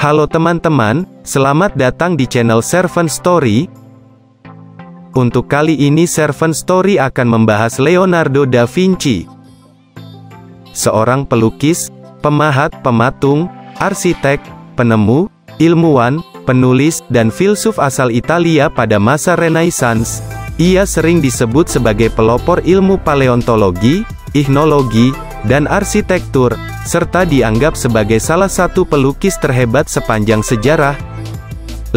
Halo teman-teman, selamat datang di channel Servant Story. Untuk kali ini Servant Story akan membahas Leonardo da Vinci. Seorang pelukis, pemahat, pematung, arsitek, penemu, ilmuwan, penulis, dan filsuf asal Italia pada masa Renaissance. Ia sering disebut sebagai pelopor ilmu paleontologi, ichnologi, dan arsitektur, serta dianggap sebagai salah satu pelukis terhebat sepanjang sejarah.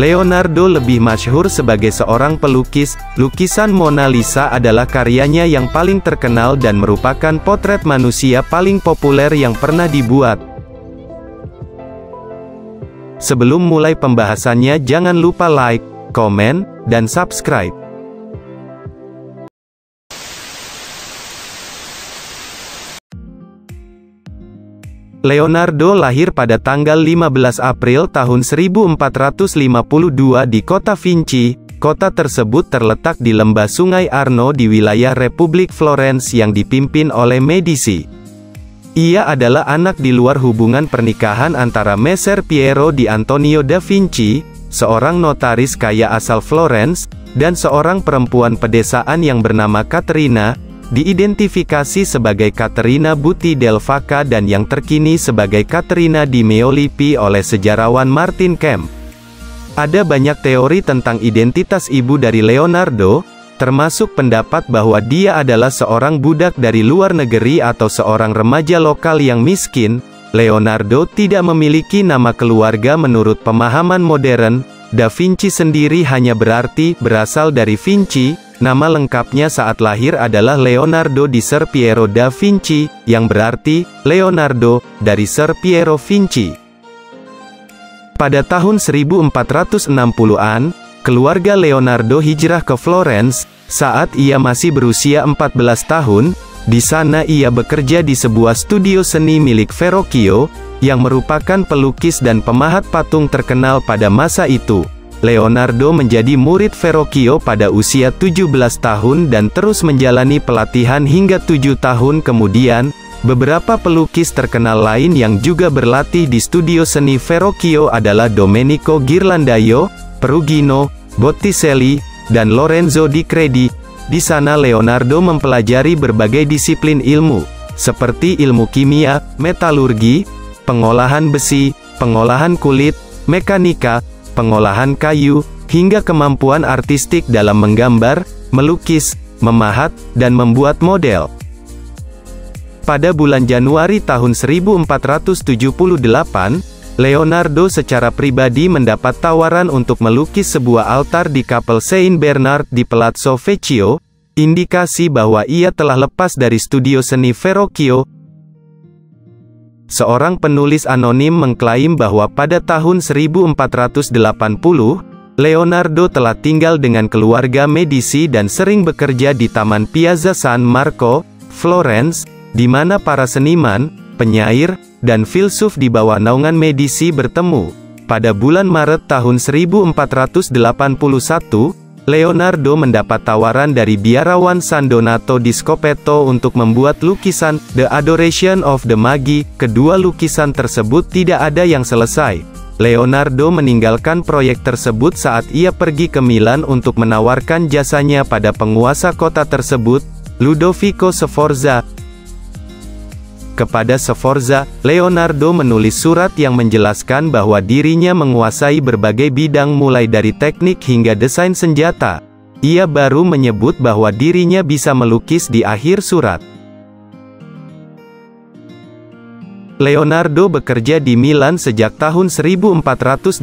Leonardo lebih masyhur sebagai seorang pelukis. Lukisan Mona Lisa adalah karyanya yang paling terkenal dan merupakan potret manusia paling populer yang pernah dibuat. Sebelum mulai pembahasannya, jangan lupa like, komen, dan subscribe. Leonardo lahir pada tanggal 15 April tahun 1452 di kota Vinci. Kota tersebut terletak di lembah Sungai Arno di wilayah Republik Florence yang dipimpin oleh Medici. Ia adalah anak di luar hubungan pernikahan antara Messer Piero di Antonio da Vinci, seorang notaris kaya asal Florence, dan seorang perempuan pedesaan yang bernama Caterina, diidentifikasi sebagai Caterina Butti del Vaca dan yang terkini sebagai Caterina di Meolipi oleh sejarawan Martin Kemp. Ada banyak teori tentang identitas ibu dari Leonardo, termasuk pendapat bahwa dia adalah seorang budak dari luar negeri atau seorang remaja lokal yang miskin. Leonardo tidak memiliki nama keluarga menurut pemahaman modern. Da Vinci sendiri hanya berasal dari Vinci. Nama lengkapnya saat lahir adalah Leonardo di Ser Piero da Vinci, yang berarti Leonardo dari Ser Piero Vinci. Pada tahun 1460-an, keluarga Leonardo hijrah ke Florence. Saat ia masih berusia 14 tahun, di sana ia bekerja di sebuah studio seni milik Verrocchio, yang merupakan pelukis dan pemahat patung terkenal pada masa itu. Leonardo menjadi murid Verrocchio pada usia 17 tahun dan terus menjalani pelatihan hingga 7 tahun kemudian. Beberapa pelukis terkenal lain yang juga berlatih di studio seni Verrocchio adalah Domenico Ghirlandaio, Perugino, Botticelli, dan Lorenzo di Credi. Di sana Leonardo mempelajari berbagai disiplin ilmu, seperti ilmu kimia, metalurgi, pengolahan besi, pengolahan kulit, mekanika, pengolahan kayu, hingga kemampuan artistik dalam menggambar, melukis, memahat, dan membuat model. Pada bulan Januari tahun 1478, Leonardo secara pribadi mendapat tawaran untuk melukis sebuah altar di Kapel Saint Bernard di Palazzo Vecchio, indikasi bahwa ia telah lepas dari studio seni Verrocchio. Seorang penulis anonim mengklaim bahwa pada tahun 1480, Leonardo telah tinggal dengan keluarga Medici dan sering bekerja di Taman Piazza San Marco, Florence, di mana para seniman, penyair, dan filsuf di bawah naungan Medici bertemu. Pada bulan Maret tahun 1481, Leonardo mendapat tawaran dari biarawan San Donato di Scopeto untuk membuat lukisan The Adoration of the Magi. Kedua lukisan tersebut tidak ada yang selesai. Leonardo meninggalkan proyek tersebut saat ia pergi ke Milan untuk menawarkan jasanya pada penguasa kota tersebut, Ludovico Sforza. Kepada Sforza, Leonardo menulis surat yang menjelaskan bahwa dirinya menguasai berbagai bidang mulai dari teknik hingga desain senjata. Ia baru menyebut bahwa dirinya bisa melukis di akhir surat. Leonardo bekerja di Milan sejak tahun 1482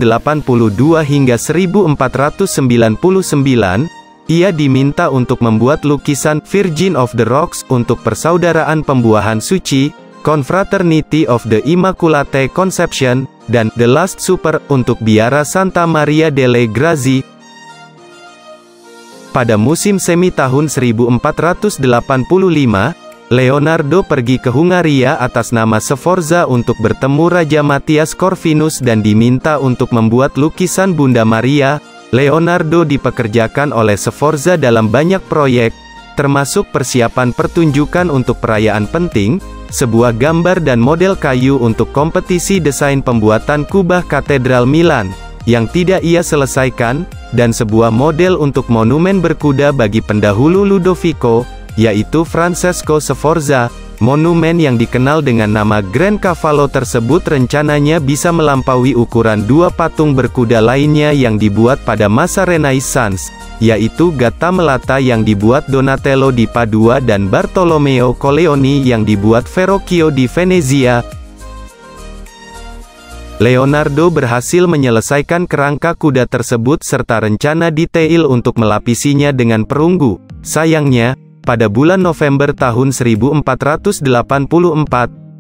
hingga 1499. Ia diminta untuk membuat lukisan Virgin of the Rocks untuk Persaudaraan Pembuahan Suci, Confraternity of the Immaculate Conception, dan The Last Supper untuk Biara Santa Maria delle Grazie. Pada musim semi tahun 1485, Leonardo pergi ke Hungaria atas nama Sforza untuk bertemu Raja Matthias Corvinus dan diminta untuk membuat lukisan Bunda Maria. Leonardo dipekerjakan oleh Sforza dalam banyak proyek, termasuk persiapan pertunjukan untuk perayaan penting, sebuah gambar dan model kayu untuk kompetisi desain pembuatan kubah Katedral Milan, yang tidak ia selesaikan, dan sebuah model untuk monumen berkuda bagi pendahulu Ludovico, yaitu Francesco Sforza. Monumen yang dikenal dengan nama Grand Cavallo tersebut rencananya bisa melampaui ukuran dua patung berkuda lainnya yang dibuat pada masa Renaissance, yaitu Gattamelata yang dibuat Donatello di Padua dan Bartolomeo Colleoni yang dibuat Verrocchio di Venezia. Leonardo berhasil menyelesaikan kerangka kuda tersebut serta rencana detail untuk melapisinya dengan perunggu. Sayangnya, pada bulan November tahun 1484,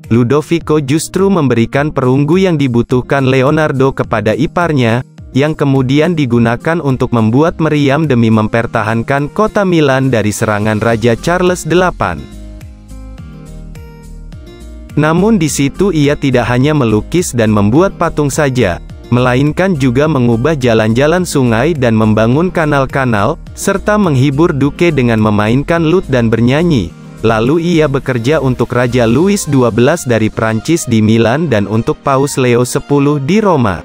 Ludovico justru memberikan perunggu yang dibutuhkan Leonardo kepada iparnya, yang kemudian digunakan untuk membuat meriam demi mempertahankan kota Milan dari serangan Raja Charles VIII. Namun di situ ia tidak hanya melukis dan membuat patung saja, melainkan juga mengubah jalan-jalan sungai dan membangun kanal-kanal, serta menghibur Duke dengan memainkan lut dan bernyanyi. Lalu ia bekerja untuk Raja Louis XII dari Prancis di Milan dan untuk Paus Leo X di Roma.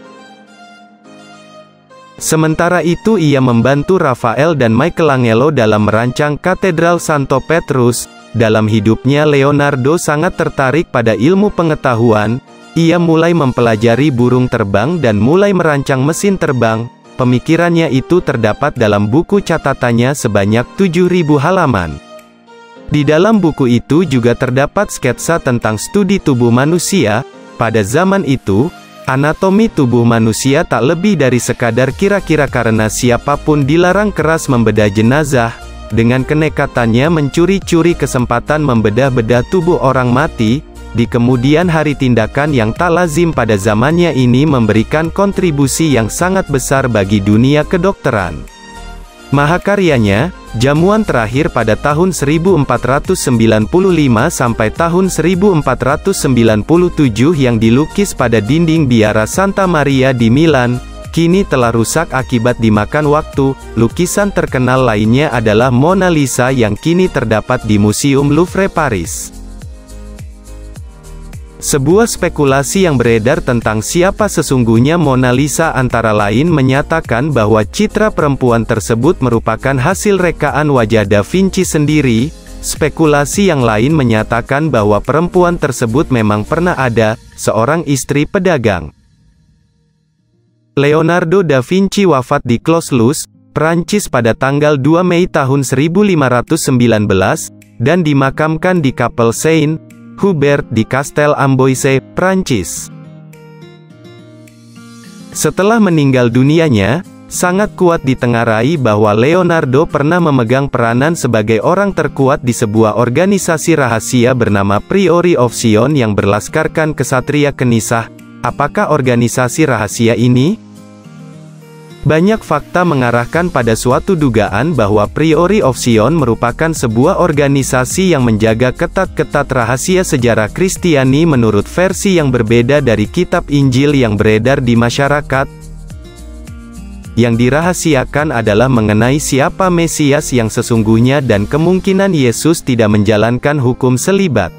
Sementara itu ia membantu Raphael dan Michelangelo dalam merancang Katedral Santo Petrus. Dalam hidupnya Leonardo sangat tertarik pada ilmu pengetahuan. Ia mulai mempelajari burung terbang dan mulai merancang mesin terbang. Pemikirannya itu terdapat dalam buku catatannya sebanyak 7.000 halaman. Di dalam buku itu juga terdapat sketsa tentang studi tubuh manusia. Pada zaman itu, anatomi tubuh manusia tak lebih dari sekadar kira-kira karena siapapun dilarang keras membedah jenazah. Dengan kenekatannya mencuri-curi kesempatan membedah-bedah tubuh orang mati, di kemudian hari tindakan yang tak lazim pada zamannya ini memberikan kontribusi yang sangat besar bagi dunia kedokteran. Mahakaryanya, jamuan terakhir pada tahun 1495 sampai tahun 1497 yang dilukis pada dinding biara Santa Maria di Milan, kini telah rusak akibat dimakan waktu. Lukisan terkenal lainnya adalah Mona Lisa yang kini terdapat di Museum Louvre Paris. Sebuah spekulasi yang beredar tentang siapa sesungguhnya Mona Lisa antara lain menyatakan bahwa citra perempuan tersebut merupakan hasil rekaan wajah Da Vinci sendiri. Spekulasi yang lain menyatakan bahwa perempuan tersebut memang pernah ada, seorang istri pedagang. Leonardo da Vinci wafat di Clos-Luz, Prancis pada tanggal 2 Mei tahun 1519, dan dimakamkan di Kapel Saint Hubert di Castel Amboise, Prancis. Setelah meninggal dunianya, sangat kuat ditengarai bahwa Leonardo pernah memegang peranan sebagai orang terkuat di sebuah organisasi rahasia bernama Priory of Sion yang berlaskarkan kesatria kenisah. Apakah organisasi rahasia ini? Banyak fakta mengarahkan pada suatu dugaan bahwa Priory of Sion merupakan sebuah organisasi yang menjaga ketat-ketat rahasia sejarah Kristiani menurut versi yang berbeda dari kitab Injil yang beredar di masyarakat. Yang dirahasiakan adalah mengenai siapa Mesias yang sesungguhnya dan kemungkinan Yesus tidak menjalankan hukum selibat.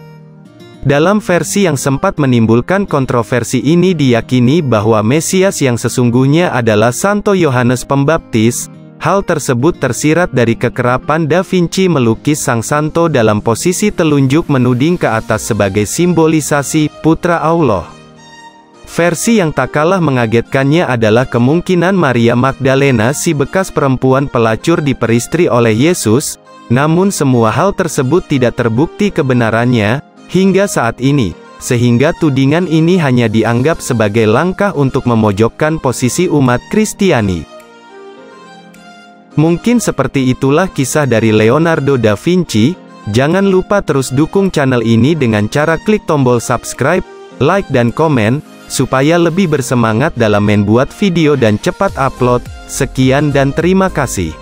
Dalam versi yang sempat menimbulkan kontroversi ini diyakini bahwa Mesias yang sesungguhnya adalah Santo Yohanes Pembaptis. Hal tersebut tersirat dari kekerapan Da Vinci melukis Sang Santo dalam posisi telunjuk menuding ke atas sebagai simbolisasi putra Allah. Versi yang tak kalah mengagetkannya adalah kemungkinan Maria Magdalena si bekas perempuan pelacur diperistri oleh Yesus. Namun semua hal tersebut tidak terbukti kebenarannya hingga saat ini, sehingga tudingan ini hanya dianggap sebagai langkah untuk memojokkan posisi umat Kristiani. Mungkin seperti itulah kisah dari Leonardo da Vinci. Jangan lupa terus dukung channel ini dengan cara klik tombol subscribe, like dan komen, supaya lebih bersemangat dalam membuat video dan cepat upload. Sekian dan terima kasih.